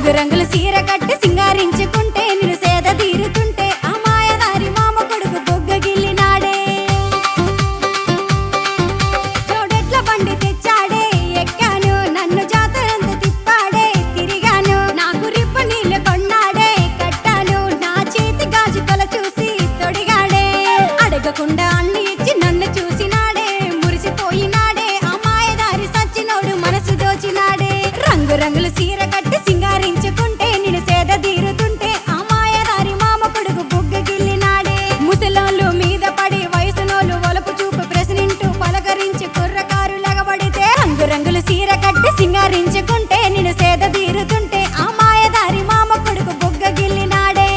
రంగు రంగుల సీర కట్టి సింగారించుకుంటే నిన్ను సేద తీరుతుంటే ఆ మాయదారి మామ కొడుకు బొగ్గ గిల్లినాడే. జోడెట్ల బండి తెచ్చాడే, ఎక్కాను నన్ను జాతరంత తిప్పాడే, తిరిగాను నాకు రిప్ప నీళ్ళు కొన్నాడే, కట్టాను నా చేతి గాజు కొల చూసి తొడిగాడే. అడగకుండా అన్ని ఇచ్చి నన్ను చూసినాడే, మురిసిపోయినాడే ఆ మాయదారి సచ్చినోడు మనసు దోచినాడే. రంగు రంగుల సీర కట్టి సింగారించుకుంటే నిన్ను సేద తీరుతుంటే ఆ మాయదారి మామ కొడుకు బుగ్గ గిల్లినాడే. ముసలోళ్ళు మీద పడి వయసునోళ్ళు ఒలపు చూపు ప్రశ్నింటూ పలకరించి కుర్రకారు లగబడితే రంగు రంగుల సీర కట్టి సింగారించుకుంటే నిన్ను సేద తీరుతుంటే ఆ మాయదారి మామ కొడుకు బుగ్గ గిల్లినాడే.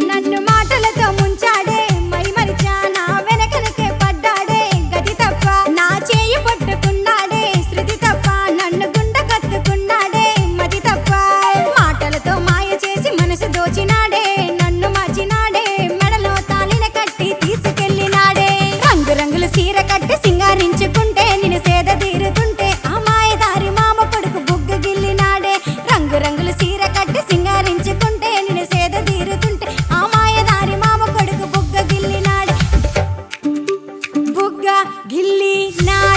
నన్ను మాటలతో ముంచాడే, మైమరిచా నా వెనకనకే పడ్డాడే, గతి తప్ప నా చేయి పట్టుకున్నాడే, శృతి తప్ప నన్ను గుండె కత్తుకున్నాడే, మతి తప్ప మాటలతో మాయ చేసి మనసు దోచినాడే, నన్ను మార్చినాడే, మెడలో తాళిన కట్టి తీసుకెళ్ళినాడే. రంగు రంగుల సీర కట్టి సింగారించుకుంటే నిన్ను సేద తీరుతుంటే ఆ మాయదారి మామ కొడుకు బుగ్గ గిల్లినాడే. రంగు రంగుల సీర కట్టి సింగారించుకుంటే నిన్ను సేద తీరుతుంటే ఆ మాయదారి మామ కొడుకు బుగ్గ గిల్లినాడే, బుగ్గ గిల్లినాడే.